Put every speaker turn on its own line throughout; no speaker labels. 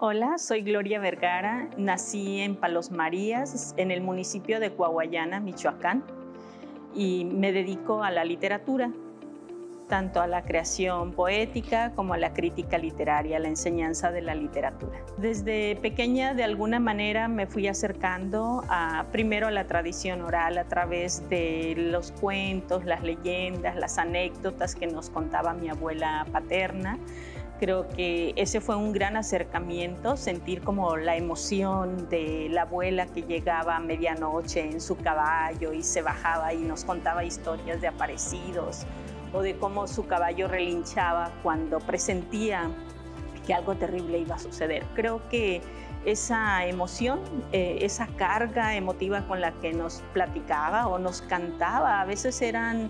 Hola, soy Gloria Vergara, nací en Palos Marías, en el municipio de Coahuayana, Michoacán, y me dedico a la literatura, tanto a la creación poética como a la crítica literaria, a la enseñanza de la literatura. Desde pequeña, de alguna manera, me fui acercando primero a la tradición oral a través de los cuentos, las leyendas, las anécdotas que nos contaba mi abuela paterna. Creo que ese fue un gran acercamiento, sentir como la emoción de la abuela que llegaba a medianoche en su caballo y se bajaba y nos contaba historias de aparecidos o de cómo su caballo relinchaba cuando presentía que algo terrible iba a suceder. Creo que esa emoción, esa carga emotiva con la que nos platicaba o nos cantaba, a veces eran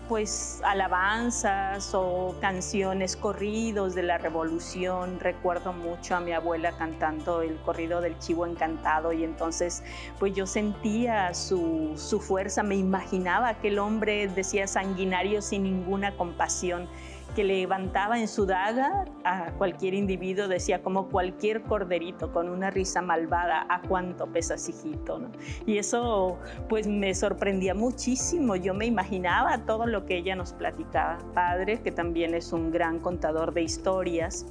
pues alabanzas o canciones, corridos de la revolución. Recuerdo mucho a mi abuela cantando el corrido del Chivo Encantado y entonces pues yo sentía su fuerza, me imaginaba aquel hombre, decía, sanguinario sin ninguna compasión, que levantaba en su daga a cualquier individuo, decía, como cualquier corderito, con una risa malvada, ¿a cuánto pesas, hijito?, ¿no? Y eso pues me sorprendía muchísimo. Yo me imaginaba todo lo que ella nos platicaba. Padre, que también es un gran contador de historias,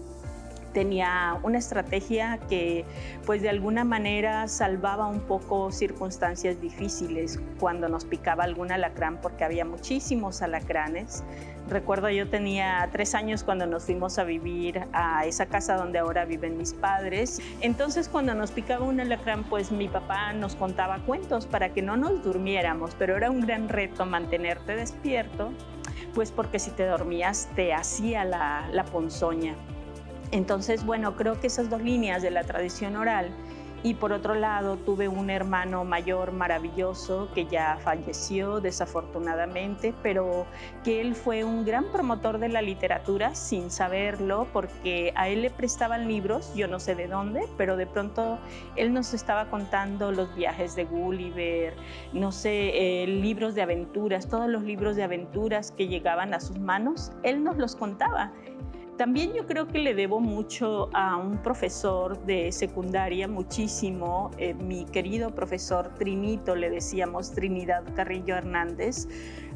tenía una estrategia que pues de alguna manera salvaba un poco circunstancias difíciles cuando nos picaba algún alacrán, porque había muchísimos alacranes. Recuerdo, yo tenía 3 años cuando nos fuimos a vivir a esa casa donde ahora viven mis padres. Entonces cuando nos picaba un alacrán, pues mi papá nos contaba cuentos para que no nos durmiéramos, pero era un gran reto mantenerte despierto, pues porque si te dormías te hacía la ponzoña. Entonces, bueno, creo que esas dos líneas de la tradición oral, y por otro lado tuve un hermano mayor maravilloso que ya falleció desafortunadamente, pero que él fue un gran promotor de la literatura sin saberlo, porque a él le prestaban libros, yo no sé de dónde, pero de pronto él nos estaba contando los viajes de Gulliver, no sé, libros de aventuras, todos los libros de aventuras que llegaban a sus manos, él nos los contaba. También yo creo que le debo mucho a un profesor de secundaria, muchísimo, mi querido profesor Trinito, le decíamos, Trinidad Carrillo Hernández,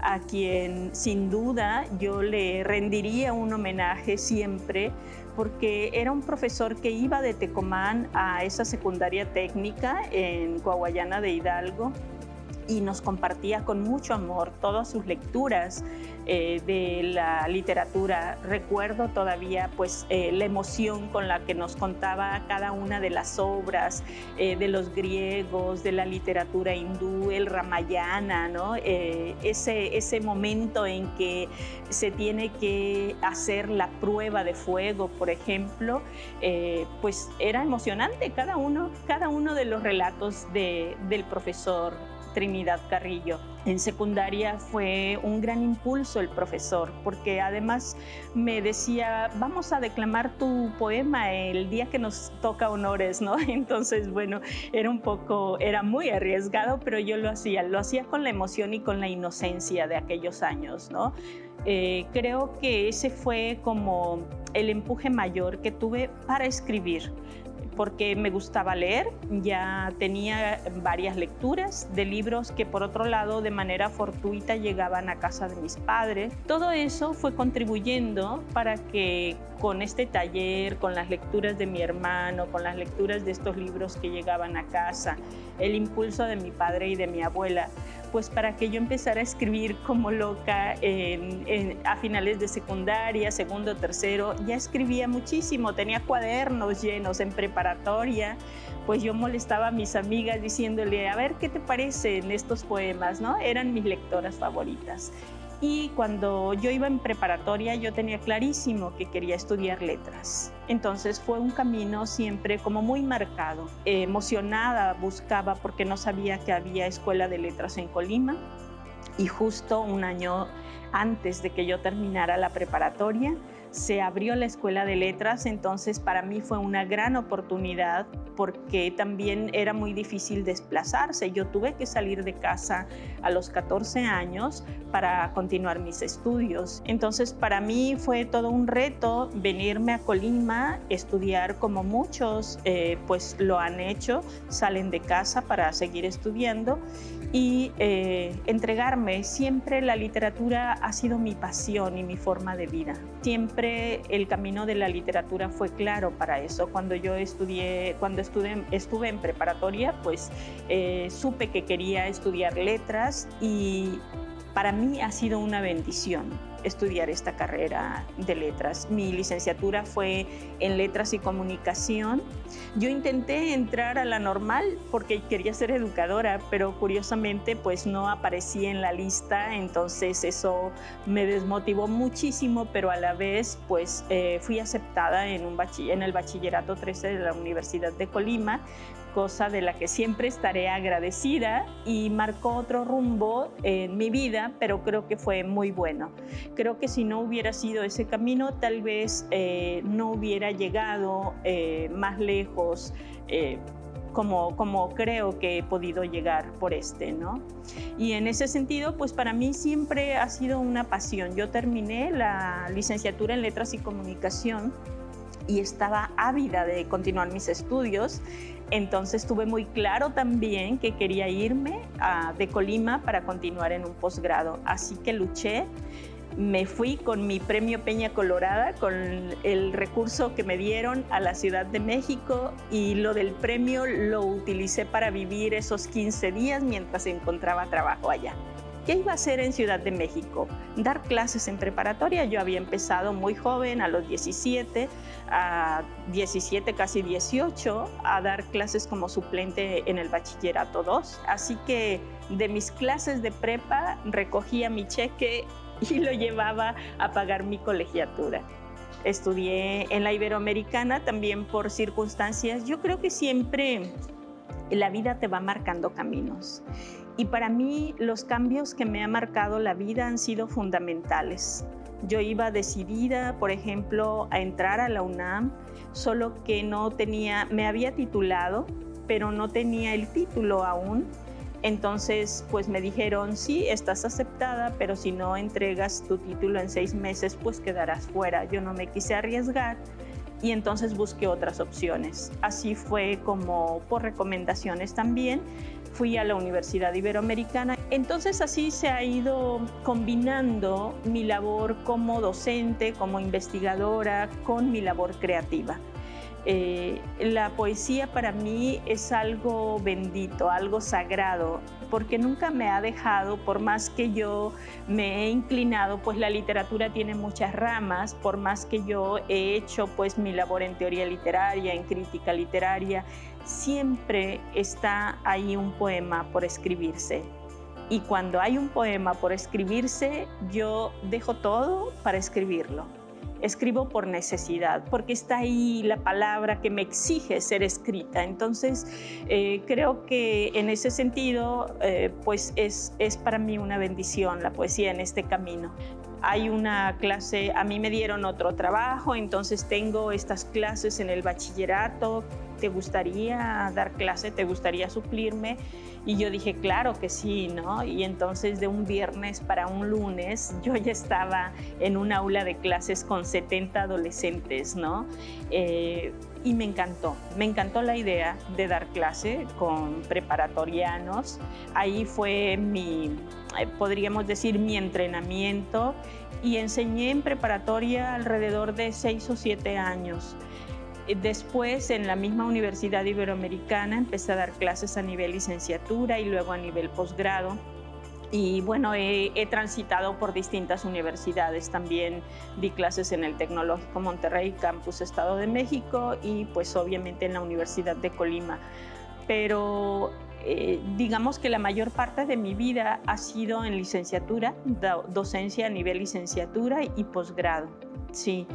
a quien sin duda yo le rendiría un homenaje siempre, porque era un profesor que iba de Tecomán a esa secundaria técnica en Coahuayana de Hidalgo, y nos compartía con mucho amor todas sus lecturas de la literatura. Recuerdo todavía pues la emoción con la que nos contaba cada una de las obras de los griegos, de la literatura hindú, el Ramayana, ¿no? Ese momento en que se tiene que hacer la prueba de fuego, por ejemplo, pues era emocionante cada uno de los relatos del profesor Trinidad Carrillo. En secundaria fue un gran impulso el profesor, porque además me decía, vamos a declamar tu poema el día que nos toca honores, ¿no? Entonces, bueno, era muy arriesgado, pero yo lo hacía con la emoción y con la inocencia de aquellos años, ¿no? Creo que ese fue como el empuje mayor que tuve para escribir, porque me gustaba leer, ya tenía varias lecturas de libros que por otro lado de manera fortuita llegaban a casa de mis padres. Todo eso fue contribuyendo para que con este taller, con las lecturas de mi hermano, con las lecturas de estos libros que llegaban a casa, el impulso de mi padre y de mi abuela, pues para que yo empezara a escribir como loca a finales de secundaria, segundo, tercero, ya escribía muchísimo, tenía cuadernos llenos en preparatoria, pues yo molestaba a mis amigas diciéndole, a ver, ¿qué te parecen estos poemas?, ¿no? Eran mis lectoras favoritas. Y cuando yo iba en preparatoria, yo tenía clarísimo que quería estudiar letras. Entonces fue un camino siempre como muy marcado. Emocionada buscaba porque no sabía que había escuela de letras en Colima. Y justo un año antes de que yo terminara la preparatoria, se abrió la Escuela de Letras, entonces para mí fue una gran oportunidad porque también era muy difícil desplazarse. Yo tuve que salir de casa a los 14 años para continuar mis estudios. Entonces para mí fue todo un reto venirme a Colima, estudiar como muchos pues lo han hecho, salen de casa para seguir estudiando y entregarme. Siempre la literatura ha sido mi pasión y mi forma de vida. Siempre el camino de la literatura fue claro para eso. Cuando estuve en preparatoria, pues supe que quería estudiar letras y para mí ha sido una bendición estudiar esta carrera de letras. Mi licenciatura fue en Letras y Comunicación. Yo intenté entrar a la normal porque quería ser educadora, pero curiosamente pues no aparecí en la lista, entonces eso me desmotivó muchísimo, pero a la vez pues fui aceptada en el Bachillerato 13 de la Universidad de Colima, cosa de la que siempre estaré agradecida y marcó otro rumbo en mi vida, pero creo que fue muy bueno. Creo que si no hubiera sido ese camino, tal vez no hubiera llegado más lejos como creo que he podido llegar por ¿no? Y en ese sentido, pues para mí siempre ha sido una pasión. Yo terminé la licenciatura en Letras y Comunicación y estaba ávida de continuar mis estudios. Entonces tuve muy claro también que quería irme de Colima para continuar en un posgrado. Así que luché, me fui con mi premio Peña Colorada, con el recurso que me dieron a la Ciudad de México, y lo del premio lo utilicé para vivir esos 15 días mientras encontraba trabajo allá. ¿Qué iba a hacer en Ciudad de México? Dar clases en preparatoria. Yo había empezado muy joven, a los 17, casi 18, a dar clases como suplente en el Bachillerato 2. Así que de mis clases de prepa recogía mi cheque y lo llevaba a pagar mi colegiatura. Estudié en la Iberoamericana también por circunstancias. Yo creo que siempre la vida te va marcando caminos. Y para mí los cambios que me ha marcado la vida han sido fundamentales. Yo iba decidida, por ejemplo, a entrar a la UNAM, solo que me había titulado, pero no tenía el título aún. Entonces, pues me dijeron, sí, estás aceptada, pero si no entregas tu título en 6 meses, pues quedarás fuera. Yo no me quise arriesgar y entonces busqué otras opciones. Así fue como por recomendaciones también fui a la Universidad Iberoamericana. Entonces así se ha ido combinando mi labor como docente, como investigadora, con mi labor creativa. La poesía para mí es algo bendito, algo sagrado, porque nunca me ha dejado, por más que yo me he inclinado, pues la literatura tiene muchas ramas, por más que yo he hecho pues mi labor en teoría literaria, en crítica literaria, siempre está ahí un poema por escribirse. Y cuando hay un poema por escribirse, yo dejo todo para escribirlo. Escribo por necesidad, porque está ahí la palabra que me exige ser escrita. Entonces, creo que en ese sentido, pues es para mí una bendición la poesía en este camino. Hay una clase, a mí me dieron otro trabajo, entonces tengo estas clases en el bachillerato. ¿Te gustaría dar clase? ¿Te gustaría suplirme? Y yo dije, claro que sí, ¿no? Y entonces de un viernes para un lunes yo ya estaba en un aula de clases con 70 adolescentes, ¿no? Y me encantó la idea de dar clase con preparatorianos. Ahí fue podríamos decir, mi entrenamiento, y enseñé en preparatoria alrededor de 6 o 7 años. Después, en la misma Universidad Iberoamericana, empecé a dar clases a nivel licenciatura y luego a nivel posgrado. Y bueno, he transitado por distintas universidades. También di clases en el Tecnológico Monterrey, Campus Estado de México, y pues obviamente en la Universidad de Colima. Pero digamos que la mayor parte de mi vida ha sido en licenciatura, docencia a nivel licenciatura y posgrado. Sí.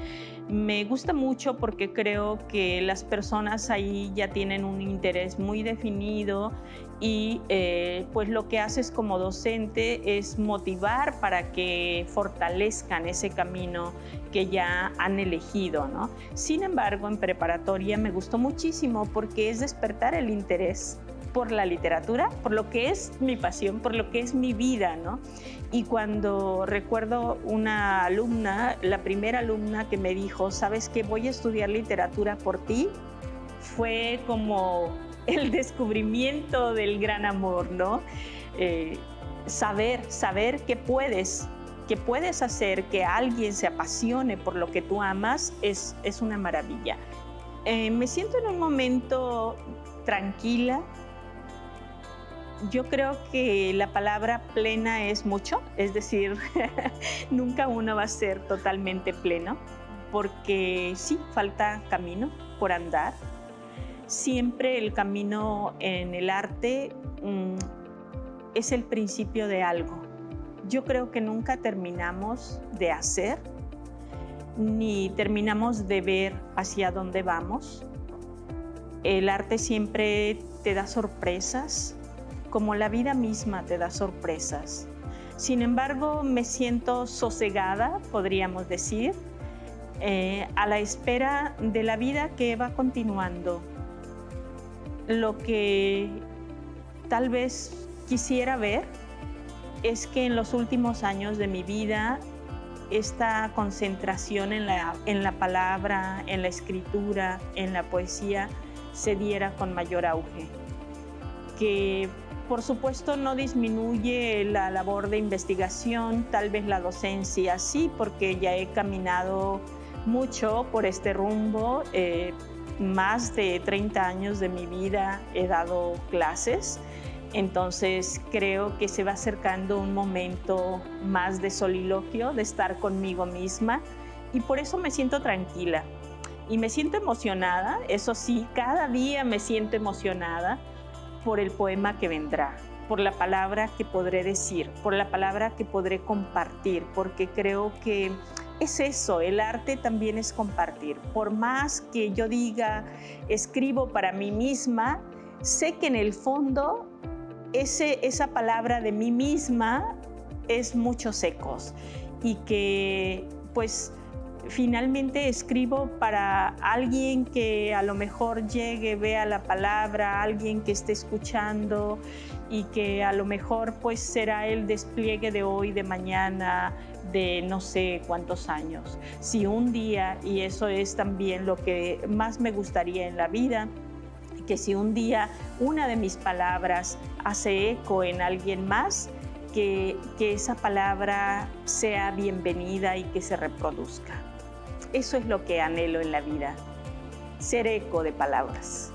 Me gusta mucho porque creo que las personas ahí ya tienen un interés muy definido y pues lo que haces como docente es motivar para que fortalezcan ese camino que ya han elegido, ¿no? Sin embargo, en preparatoria me gustó muchísimo porque es despertar el interés por la literatura, por lo que es mi pasión, por lo que es mi vida, ¿no? Y cuando recuerdo una alumna, la primera alumna que me dijo, ¿sabes qué? Voy a estudiar literatura por ti, fue como el descubrimiento del gran amor, ¿no? Saber que puedes hacer que alguien se apasione por lo que tú amas es una maravilla. Me siento en un momento tranquila. Yo creo que la palabra plena es mucho, es decir, nunca uno va a ser totalmente pleno, porque sí, falta camino por andar. Siempre el camino en el arte es el principio de algo. Yo creo que nunca terminamos de hacer, ni terminamos de ver hacia dónde vamos. El arte siempre te da sorpresas, como la vida misma te da sorpresas. Sin embargo, me siento sosegada, podríamos decir, a la espera de la vida que va continuando. Lo que tal vez quisiera ver es que en los últimos años de mi vida esta concentración en la palabra, en la escritura, en la poesía, se diera con mayor auge. Que por supuesto no disminuye la labor de investigación, tal vez la docencia sí, porque ya he caminado mucho por este rumbo. Más de 30 años de mi vida he dado clases, entonces creo que se va acercando un momento más de soliloquio, de estar conmigo misma, y por eso me siento tranquila y me siento emocionada. Eso sí, cada día me siento emocionada por el poema que vendrá, por la palabra que podré decir, por la palabra que podré compartir, porque creo que es eso, el arte también es compartir. Por más que yo diga, escribo para mí misma, sé que en el fondo esa palabra de mí misma es muchos ecos y que pues finalmente escribo para alguien que a lo mejor llegue, vea la palabra, alguien que esté escuchando y que a lo mejor pues será el despliegue de hoy, de mañana, de no sé cuántos años. Si un día, y eso es también lo que más me gustaría en la vida, que si un día una de mis palabras hace eco en alguien más, que esa palabra sea bienvenida y que se reproduzca. Eso es lo que anhelo en la vida, ser eco de palabras.